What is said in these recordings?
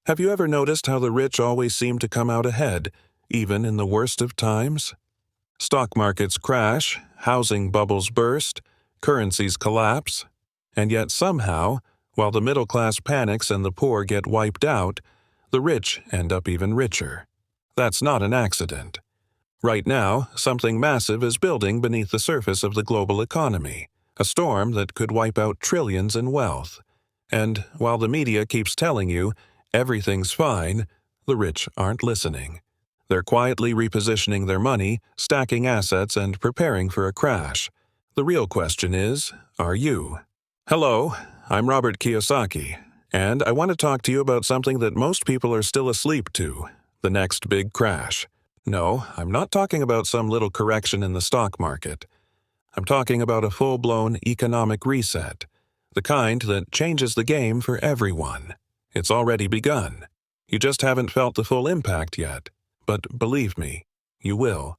Have you ever noticed how the rich always seem to come out ahead, even in the worst of times? Stock markets crash, housing bubbles burst, currencies collapse, and yet somehow, while the middle class panics and the poor get wiped out, the rich end up even richer. That's not an accident. Right now, something massive is building beneath the surface of the global economy, a storm that could wipe out trillions in wealth. And while the media keeps telling you everything's fine, the rich aren't listening. They're quietly repositioning their money, stacking assets, and preparing for a crash. The real question is, are you? Hello, I'm Robert Kiyosaki, and I want to talk to you about something that most people are still asleep to, the next big crash. No, I'm not talking about some little correction in the stock market. I'm talking about a full-blown economic reset, the kind that changes the game for everyone. It's already begun. You just haven't felt the full impact yet, but believe me, you will.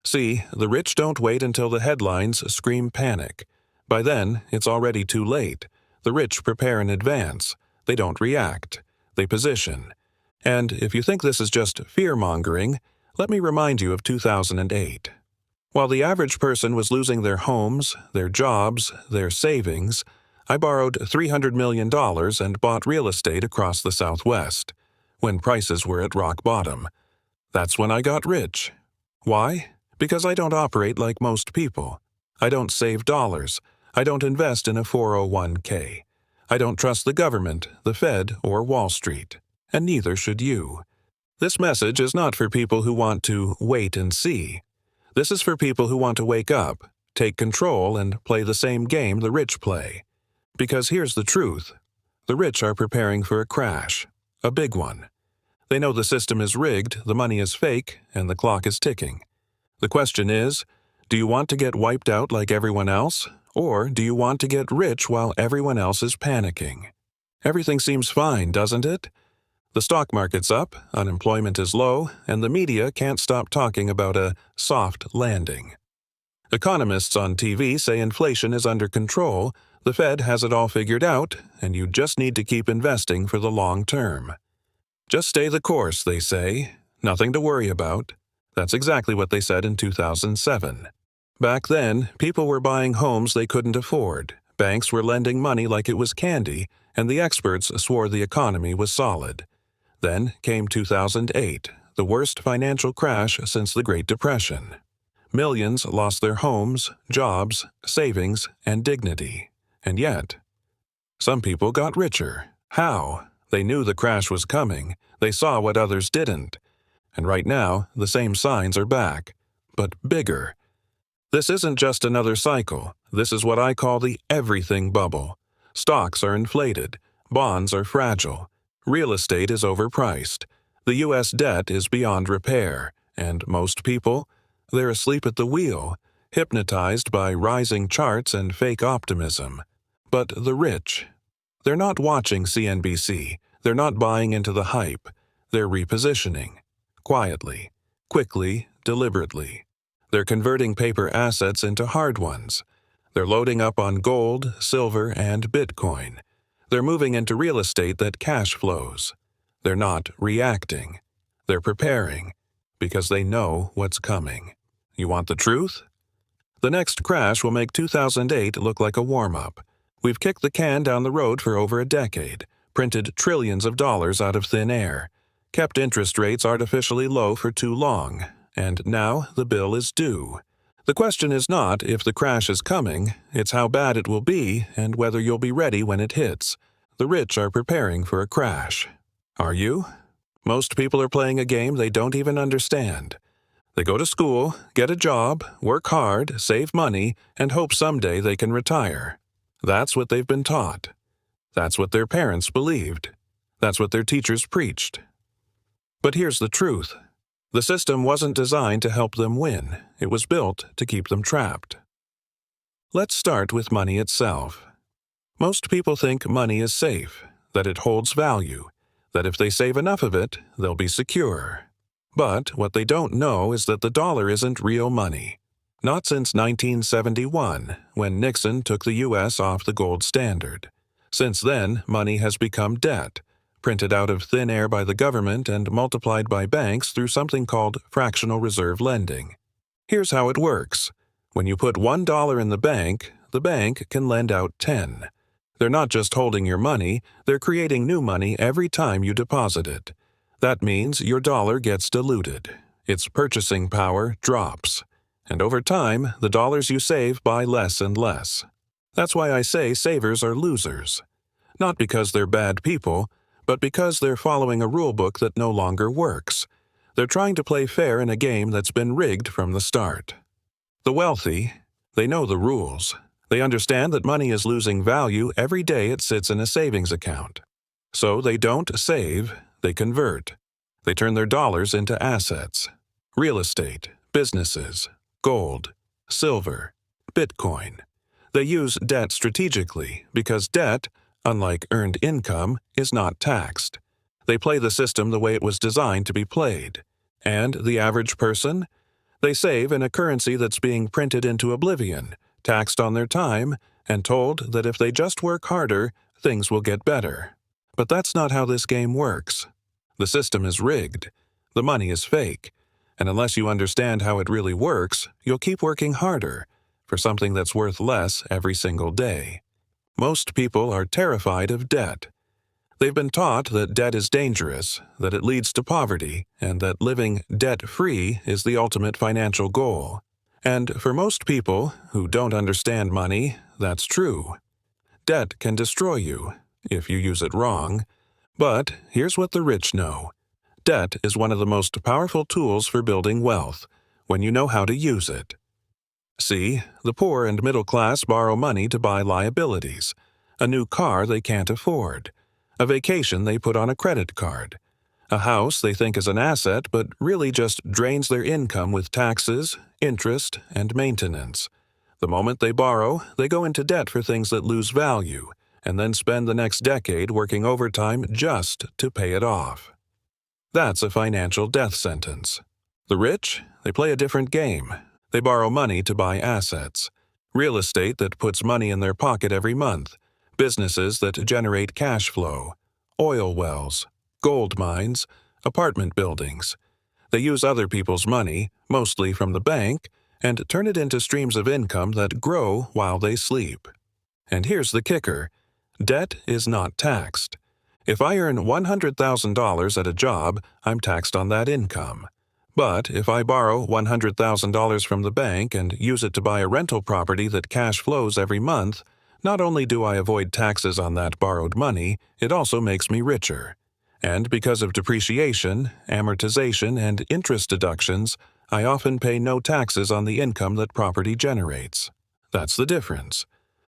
See, the rich don't wait until the headlines scream panic. By then, it's already too late. The rich prepare in advance. They don't react. They position. And if you think this is just fear-mongering, let me remind you of 2008. While the average person was losing their homes, their jobs, their savings, I borrowed $300 million and bought real estate across the Southwest, when prices were at rock bottom. That's when I got rich. Why? Because I don't operate like most people. I don't save dollars. I don't invest in a 401k. I don't trust the government, the Fed, or Wall Street. And neither should you. This message is not for people who want to wait and see. This is for people who want to wake up, take control, and play the same game the rich play. Because here's the truth. The rich are preparing for a crash, a big one. They know the system is rigged, the money is fake, and the clock is ticking. The question is, do you want to get wiped out like everyone else, or do you want to get rich while everyone else is panicking? Everything seems fine, doesn't it? The stock market's up, unemployment is low, and the media can't stop talking about a soft landing. Economists on TV say inflation is under control, the Fed has it all figured out, and you just need to keep investing for the long term. Just stay the course, they say. Nothing to worry about. That's exactly what they said in 2007. Back then, people were buying homes they couldn't afford, banks were lending money like it was candy, and the experts swore the economy was solid. Then came 2008, the worst financial crash since the Great Depression. Millions lost their homes, jobs, savings, and dignity. And yet, some people got richer. How? They knew the crash was coming. They saw what others didn't. And right now, the same signs are back, but bigger. This isn't just another cycle. This is what I call the everything bubble. Stocks are inflated. Bonds are fragile. Real estate is overpriced. The U.S. debt is beyond repair. And most people, they're asleep at the wheel, hypnotized by rising charts and fake optimism. But the rich, they're not watching CNBC. They're not buying into the hype. They're repositioning. Quietly, quickly, deliberately. They're converting paper assets into hard ones. They're loading up on gold, silver, and Bitcoin. They're moving into real estate that cash flows. They're not reacting. They're preparing, because they know what's coming. You want the truth? The next crash will make 2008 look like a warm-up. We've kicked the can down the road for over a decade, printed trillions of dollars out of thin air, kept interest rates artificially low for too long, and now the bill is due. The question is not if the crash is coming, it's how bad it will be and whether you'll be ready when it hits. The rich are preparing for a crash. Are you? Most people are playing a game they don't even understand. They go to school, get a job, work hard, save money, and hope someday they can retire. That's what they've been taught. That's what their parents believed. That's what their teachers preached. But here's the truth. The system wasn't designed to help them win. It was built to keep them trapped. Let's start with money itself. Most people think money is safe, that it holds value, that if they save enough of it, they'll be secure. But what they don't know is that the dollar isn't real money. Not since 1971, when Nixon took the U.S. off the gold standard. Since then, money has become debt, printed out of thin air by the government and multiplied by banks through something called fractional reserve lending. Here's how it works. When you put $1 in the bank can lend out 10. They're not just holding your money, they're creating new money every time you deposit it. That means your dollar gets diluted. Its purchasing power drops. And over time, the dollars you save buy less and less. That's why I say savers are losers. Not because they're bad people, but because they're following a rulebook that no longer works. They're trying to play fair in a game that's been rigged from the start. The wealthy, they know the rules. They understand that money is losing value every day it sits in a savings account. So they don't save, they convert. They turn their dollars into assets. Real estate, businesses, gold, silver, Bitcoin. They use debt strategically because debt, unlike earned income, is not taxed. They play the system the way it was designed to be played. And the average person? They save in a currency that's being printed into oblivion, taxed on their time, and told that if they just work harder, things will get better. But that's not how this game works. The system is rigged. The money is fake. And unless you understand how it really works, you'll keep working harder for something that's worth less every single day. Most people are terrified of debt. They've been taught that debt is dangerous, that it leads to poverty, and that living debt-free is the ultimate financial goal. And for most people who don't understand money, that's true. Debt can destroy you, if you use it wrong. But here's what the rich know. Debt is one of the most powerful tools for building wealth, when you know how to use it. See, the poor and middle class borrow money to buy liabilities, a new car they can't afford, a vacation they put on a credit card, a house they think is an asset but really just drains their income with taxes, interest, and maintenance. The moment they borrow, they go into debt for things that lose value, and then spend the next decade working overtime just to pay it off. That's a financial death sentence. The rich, they play a different game. They borrow money to buy assets. Real estate that puts money in their pocket every month. Businesses that generate cash flow. Oil wells. Gold mines. Apartment buildings. They use other people's money, mostly from the bank, and turn it into streams of income that grow while they sleep. And here's the kicker. Debt is not taxed. If I earn $100,000 at a job, I'm taxed on that income. But if I borrow $100,000 from the bank and use it to buy a rental property that cash flows every month, not only do I avoid taxes on that borrowed money, it also makes me richer. And because of depreciation, amortization, and interest deductions, I often pay no taxes on the income that property generates. That's the difference.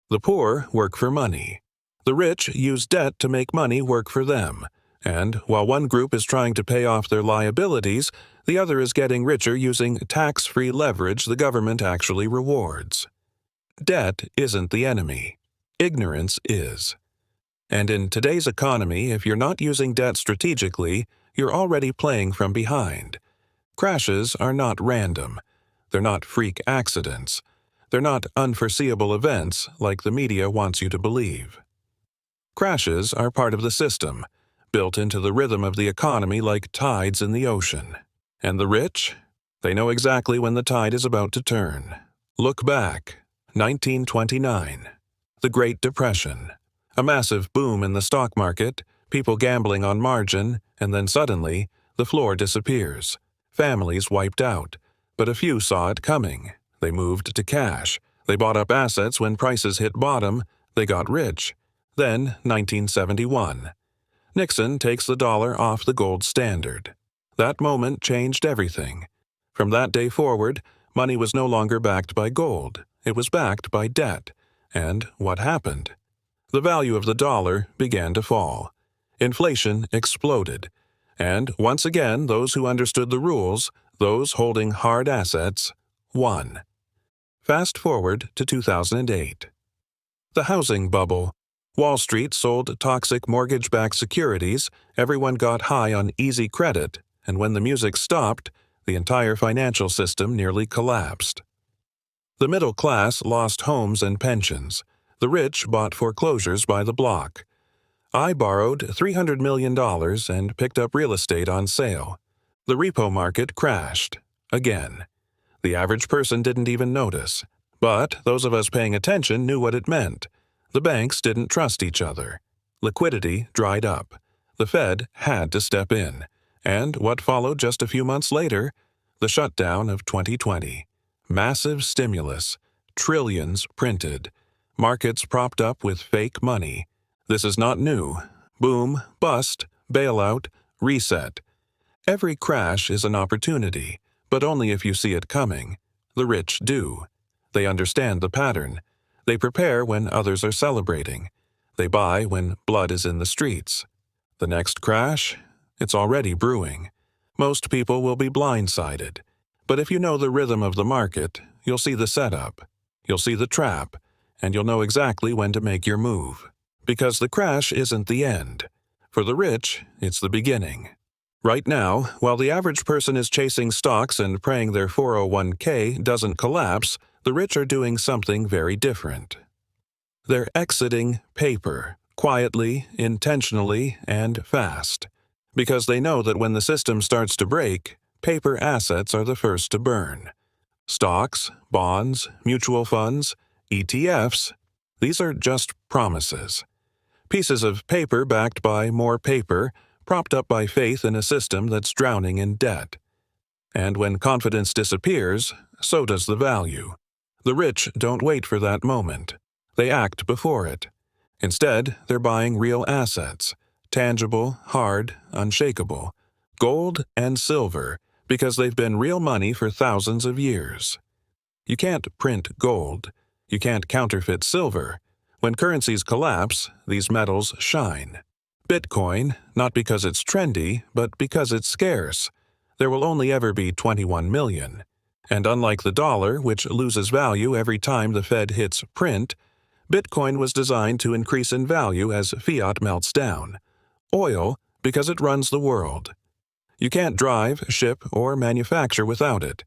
The poor work for money. The rich use debt to make money work for them, and while one group is trying to pay off their liabilities, the other is getting richer using tax-free leverage the government actually rewards. Debt isn't the enemy. Ignorance is. And in today's economy, if you're not using debt strategically, you're already playing from behind. Crashes are not random. They're not freak accidents. They're not unforeseeable events like the media wants you to believe. Crashes are part of the system, built into the rhythm of the economy like tides in the ocean. And the rich? They know exactly when the tide is about to turn. Look back. 1929. The Great Depression. A massive boom in the stock market, people gambling on margin, and then suddenly, the floor disappears. Families wiped out. But a few saw it coming. They moved to cash. They bought up assets when prices hit bottom. They got rich. Then, 1971. Nixon takes the dollar off the gold standard. That moment changed everything. From that day forward, money was no longer backed by gold. It was backed by debt. And what happened? The value of the dollar began to fall. Inflation exploded. And once again, those who understood the rules, those holding hard assets, won. Fast forward to 2008. The housing bubble. Wall Street sold toxic mortgage-backed securities, everyone got high on easy credit, and when the music stopped, the entire financial system nearly collapsed. The middle class lost homes and pensions. The rich bought foreclosures by the block. I borrowed $300 million and picked up real estate on sale. The repo market crashed. Again. The average person didn't even notice. But those of us paying attention knew what it meant. The banks didn't trust each other. Liquidity dried up. The Fed had to step in. And what followed just a few months later? The shutdown of 2020. Massive stimulus. Trillions printed. Markets propped up with fake money. This is not new. Boom, bust, bailout, reset. Every crash is an opportunity, but only if you see it coming. The rich do. They understand the pattern. They prepare when others are celebrating. They buy when blood is in the streets. The next crash? It's already brewing. Most people will be blindsided. But if you know the rhythm of the market, you'll see the setup. You'll see the trap, and you'll know exactly when to make your move. Because the crash isn't the end. For the rich, it's the beginning. Right now, while the average person is chasing stocks and praying their 401k doesn't collapse, the rich are doing something very different. They're exiting paper, quietly, intentionally, and fast. Because they know that when the system starts to break, paper assets are the first to burn. Stocks, bonds, mutual funds, ETFs, these are just promises. Pieces of paper backed by more paper, propped up by faith in a system that's drowning in debt. And when confidence disappears, so does the value. The rich don't wait for that moment. They act before it. Instead, they're buying real assets, tangible, hard, unshakable, gold and silver, because they've been real money for thousands of years. You can't print gold. You can't counterfeit silver. When currencies collapse, these metals shine. Bitcoin, not because it's trendy, but because it's scarce. There will only ever be 21 million. And unlike the dollar, which loses value every time the Fed hits print, Bitcoin was designed to increase in value as fiat melts down. Oil, because it runs the world. You can't drive, ship, or manufacture without it.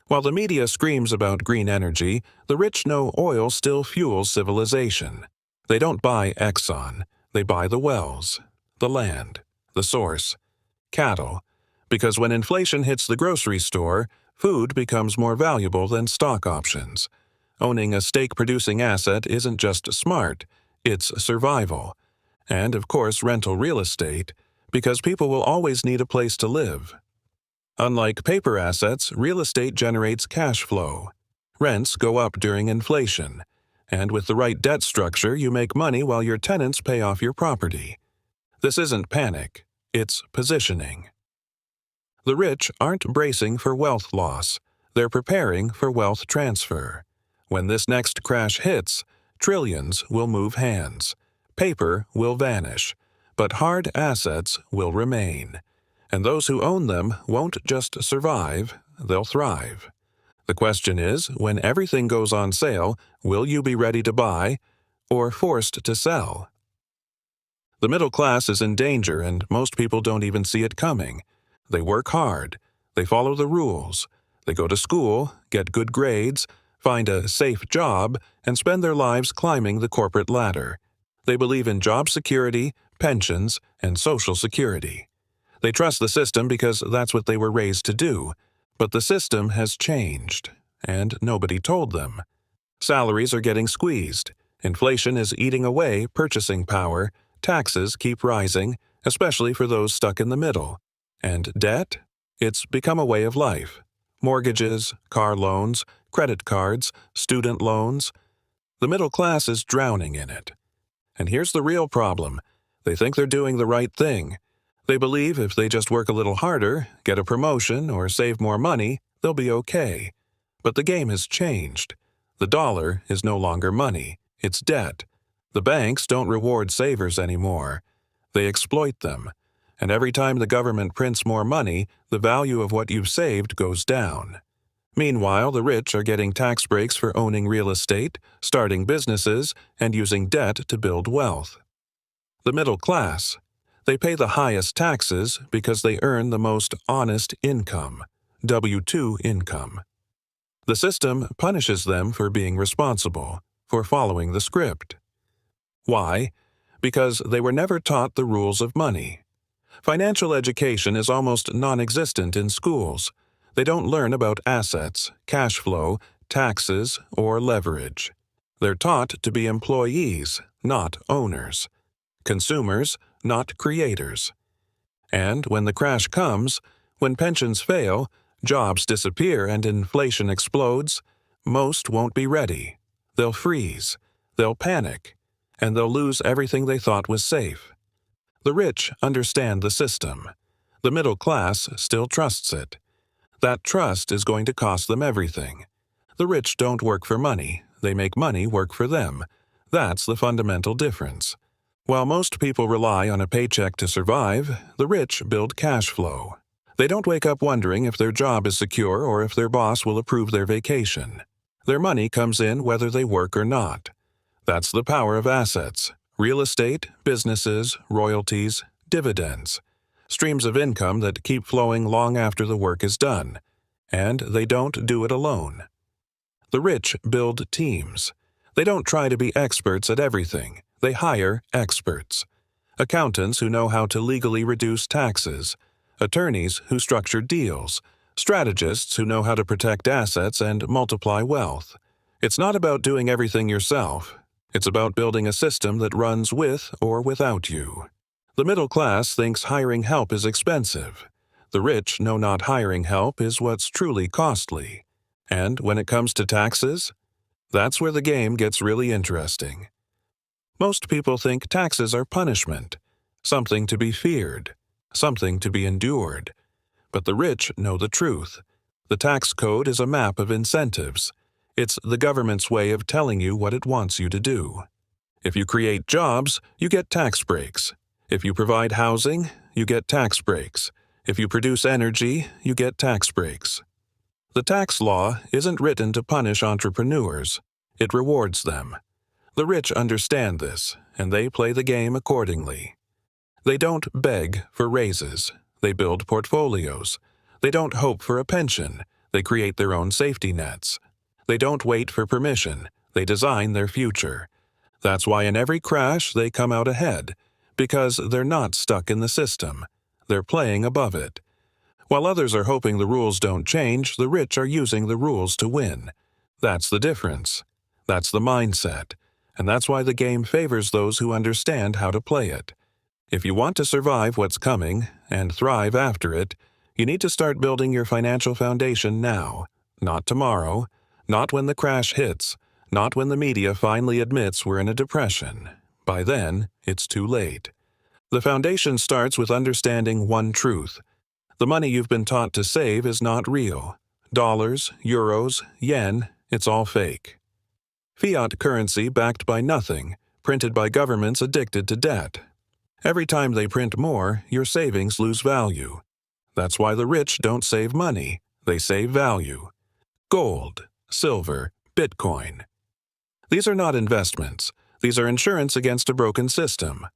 While the media screams about green energy, the rich know oil still fuels civilization. They don't buy Exxon. They buy the wells, the land, the source, cattle. Because when inflation hits the grocery store, food becomes more valuable than stock options. Owning a stake-producing asset isn't just smart, it's survival. And, of course, rental real estate, because people will always need a place to live. Unlike paper assets, real estate generates cash flow. Rents go up during inflation. And with the right debt structure, you make money while your tenants pay off your property. This isn't panic, it's positioning. The rich aren't bracing for wealth loss, they're preparing for wealth transfer. When this next crash hits, trillions will move hands. Paper will vanish, but hard assets will remain. And those who own them won't just survive, they'll thrive. The question is, when everything goes on sale, will you be ready to buy or forced to sell? The middle class is in danger, and most people don't even see it coming. They work hard. They follow the rules. They go to school, get good grades, find a safe job, and spend their lives climbing the corporate ladder. They believe in job security, pensions, and social security. They trust the system because that's what they were raised to do. But the system has changed, and nobody told them. Salaries are getting squeezed. Inflation is eating away purchasing power. Taxes keep rising, especially for those stuck in the middle. And debt? It's become a way of life. Mortgages, car loans, credit cards, student loans. The middle class is drowning in it. And here's the real problem. They think they're doing the right thing. They believe if they just work a little harder, get a promotion, or save more money, they'll be okay. But the game has changed. The dollar is no longer money, it's debt. The banks don't reward savers anymore. They exploit them. And every time the government prints more money, the value of what you've saved goes down. Meanwhile, the rich are getting tax breaks for owning real estate, starting businesses, and using debt to build wealth. The middle class. They pay the highest taxes because they earn the most honest income, W-2 income. The system punishes them for being responsible, for following the script. Why? because they were never taught the rules of money. Financial education is almost non-existent in schools. They don't learn about assets, cash flow, taxes, or leverage. They're taught to be employees, not owners. Consumers, not creators. And when the crash comes, when pensions fail, jobs disappear and inflation explodes, most won't be ready. They'll freeze, they'll panic, and they'll lose everything they thought was safe. The rich understand the system. The middle class still trusts it. That trust is going to cost them everything. The rich don't work for money, they make money work for them. That's the fundamental difference. While most people rely on a paycheck to survive, the rich build cash flow. They don't wake up wondering if their job is secure or if their boss will approve their vacation. Their money comes in whether they work or not. That's the power of assets: real estate, businesses, royalties, dividends. Streams of income that keep flowing long after the work is done. And they don't do it alone. The rich build teams. They don't try to be experts at everything. They hire experts. Accountants who know how to legally reduce taxes. Attorneys who structure deals. Strategists who know how to protect assets and multiply wealth. It's not about doing everything yourself. It's about building a system that runs with or without you. The middle class thinks hiring help is expensive. The rich know not hiring help is what's truly costly. And when it comes to taxes, that's where the game gets really interesting. Most people think taxes are punishment, something to be feared, something to be endured. But the rich know the truth. The tax code is a map of incentives. It's the government's way of telling you what it wants you to do. If you create jobs, you get tax breaks. If you provide housing, you get tax breaks. If you produce energy, you get tax breaks. The tax law isn't written to punish entrepreneurs. It rewards them. The rich understand this, and they play the game accordingly. They don't beg for raises. They build portfolios. They don't hope for a pension. They create their own safety nets. They don't wait for permission. They design their future. That's why in every crash they come out ahead, because they're not stuck in the system. They're playing above it. While others are hoping the rules don't change, the rich are using the rules to win. That's the difference. That's the mindset. And that's why the game favors those who understand how to play it. If you want to survive what's coming and thrive after it, you need to start building your financial foundation now, not tomorrow, not when the crash hits, not when the media finally admits we're in a depression. By then, it's too late. The foundation starts with understanding one truth. The money you've been taught to save is not real. Dollars, euros, yen, it's all fake. Fiat currency backed by nothing, printed by governments addicted to debt. Every time they print more, your savings lose value. That's why the rich don't save money, they save value. Gold, silver, Bitcoin. These are not investments. These are insurance against a broken system.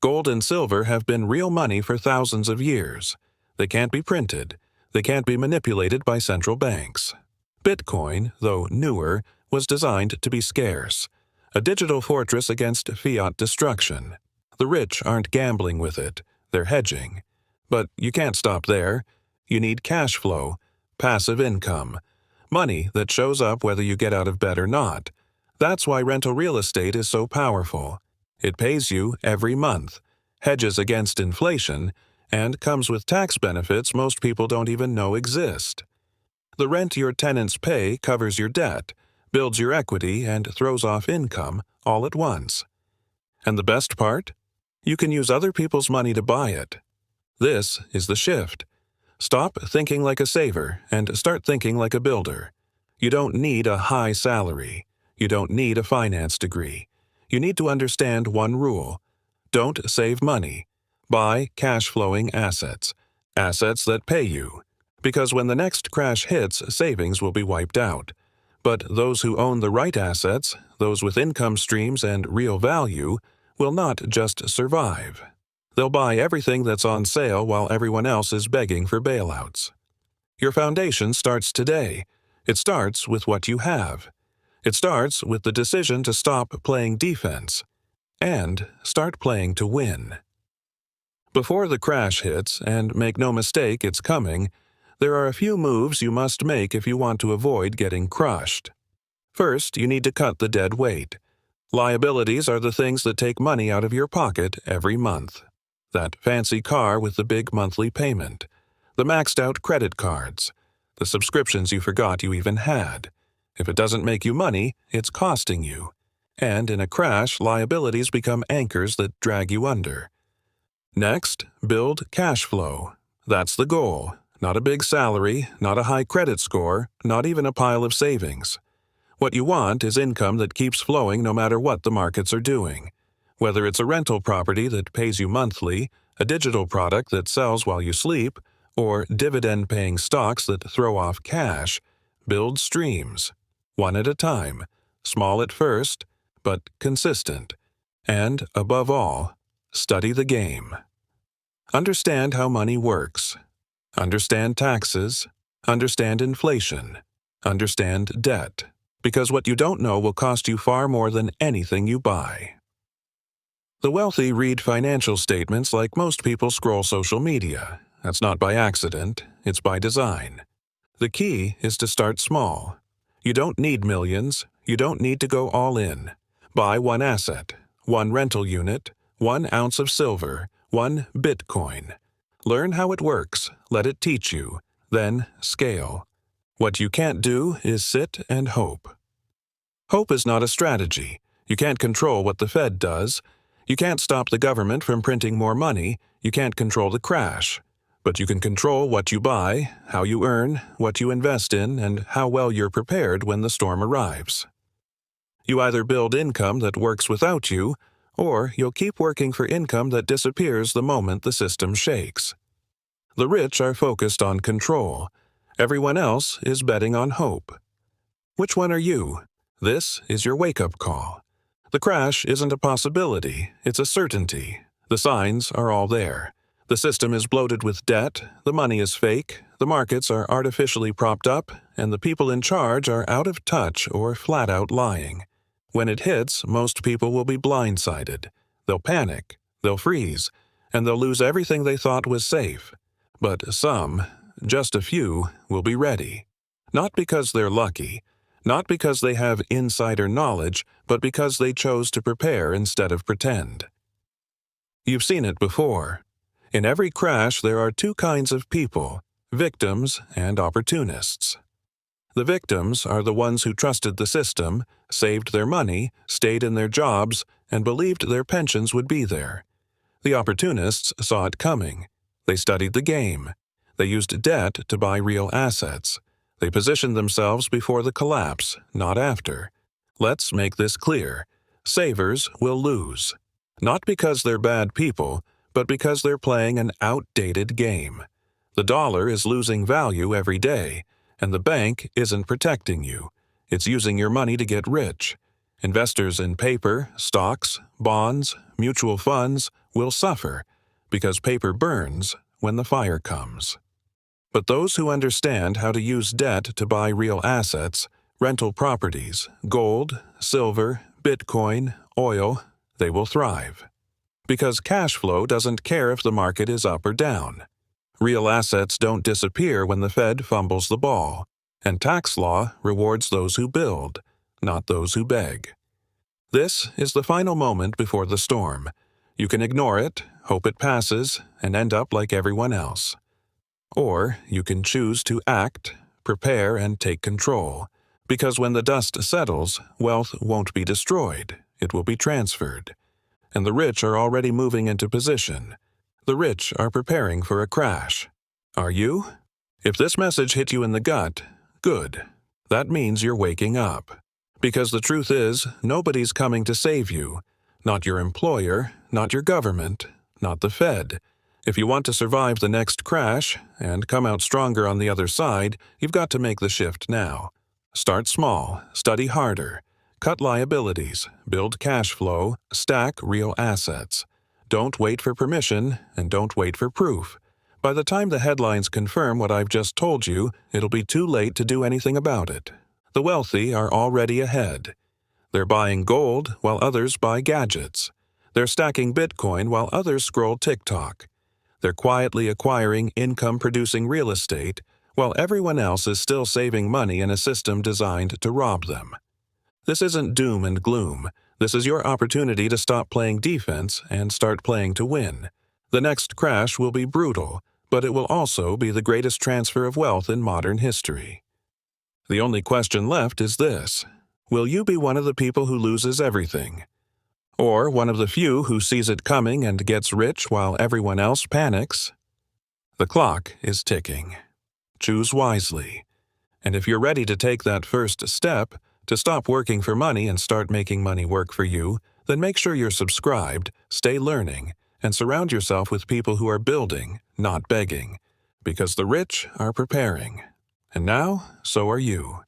Gold and silver have been real money for thousands of years. They can't be printed. They can't be manipulated by central banks. Bitcoin, though newer, was designed to be scarce, a digital fortress against fiat destruction. The rich aren't gambling with it, they're hedging. But you can't stop there. You need cash flow, passive income, money that shows up whether you get out of bed or not. That's why rental real estate is so powerful. It pays you every month, hedges against inflation, and comes with tax benefits most people don't even know exist. The rent your tenants pay covers your debt, builds your equity, and throws off income all at once. And the best part? You can use other people's money to buy it. This is the shift. Stop thinking like a saver and start thinking like a builder. You don't need a high salary. You don't need a finance degree. You need to understand one rule. Don't save money. Buy cash-flowing assets. Assets that pay you. Because when the next crash hits, savings will be wiped out. But those who own the right assets, those with income streams and real value, will not just survive. They'll buy everything that's on sale while everyone else is begging for bailouts. Your foundation starts today. It starts with what you have. It starts with the decision to stop playing defense and start playing to win. Before the crash hits, and make no mistake, it's coming, there are a few moves you must make if you want to avoid getting crushed. First, you need to cut the dead weight. Liabilities are the things that take money out of your pocket every month. That fancy car with the big monthly payment, the maxed-out credit cards, the subscriptions you forgot you even had. If it doesn't make you money, it's costing you. And in a crash, liabilities become anchors that drag you under. Next, build cash flow. That's the goal. Not a big salary, not a high credit score, not even a pile of savings. What you want is income that keeps flowing no matter what the markets are doing. Whether it's a rental property that pays you monthly, a digital product that sells while you sleep, or dividend-paying stocks that throw off cash, build streams. One at a time, small at first, but consistent. And, above all, study the game. Understand how money works. Understand taxes. Understand inflation. Understand debt. Because what you don't know will cost you far more than anything you buy. The wealthy read financial statements like most people scroll social media. That's not by accident, it's by design. The key is to start small. You don't need millions, you don't need to go all in. Buy one asset, one rental unit, 1 ounce of silver, 1 Bitcoin. Learn how it works, let it teach you, then scale. What you can't do is sit and hope. Hope is not a strategy. You can't control what the Fed does. You can't stop the government from printing more money. You can't control the crash. But you can control what you buy, how you earn, what you invest in, and how well you're prepared when the storm arrives. You either build income that works without you, or you'll keep working for income that disappears the moment the system shakes. The rich are focused on control. Everyone else is betting on hope. Which one are you? This is your wake-up call. The crash isn't a possibility, it's a certainty. The signs are all there. The system is bloated with debt, the money is fake, the markets are artificially propped up, and the people in charge are out of touch or flat-out lying. When it hits, most people will be blindsided. They'll panic, they'll freeze, and they'll lose everything they thought was safe. But some, just a few, will be ready. Not because they're lucky, not because they have insider knowledge, but because they chose to prepare instead of pretend. You've seen it before. In every crash, there are two kinds of people, victims and opportunists. The victims are the ones who trusted the system, saved their money, stayed in their jobs, and believed their pensions would be there. The opportunists saw it coming. They studied the game. They used debt to buy real assets. They positioned themselves before the collapse, not after. Let's make this clear. Savers will lose. Not because they're bad people, but because they're playing an outdated game. The dollar is losing value every day, and the bank isn't protecting you. It's using your money to get rich. Investors in paper, stocks, bonds, mutual funds will suffer because paper burns when the fire comes. But those who understand how to use debt to buy real assets, rental properties, gold, silver, Bitcoin, oil, they will thrive. Because cash flow doesn't care if the market is up or down. Real assets don't disappear when the Fed fumbles the ball, and tax law rewards those who build, not those who beg. This is the final moment before the storm. You can ignore it, hope it passes, and end up like everyone else. Or you can choose to act, prepare, and take control. Because when the dust settles, wealth won't be destroyed, it will be transferred. And the rich are already moving into position. The rich are preparing for a crash. Are you? If this message hit you in the gut, good. That means you're waking up. Because the truth is, nobody's coming to save you. Not your employer, not your government, not the Fed. If you want to survive the next crash and come out stronger on the other side, you've got to make the shift now. Start small, study harder, cut liabilities, build cash flow, stack real assets. Don't wait for permission and don't wait for proof. By the time the headlines confirm what I've just told you, it'll be too late to do anything about it. The wealthy are already ahead. They're buying gold while others buy gadgets. They're stacking Bitcoin while others scroll TikTok. They're quietly acquiring income-producing real estate while everyone else is still saving money in a system designed to rob them. This isn't doom and gloom. This is your opportunity to stop playing defense and start playing to win. The next crash will be brutal, but it will also be the greatest transfer of wealth in modern history. The only question left is this: will you be one of the people who loses everything? Or one of the few who sees it coming and gets rich while everyone else panics? The clock is ticking. Choose wisely. And if you're ready to take that first step, to stop working for money and start making money work for you, then make sure you're subscribed, stay learning, and surround yourself with people who are building, not begging, because the rich are preparing. And now, so are you.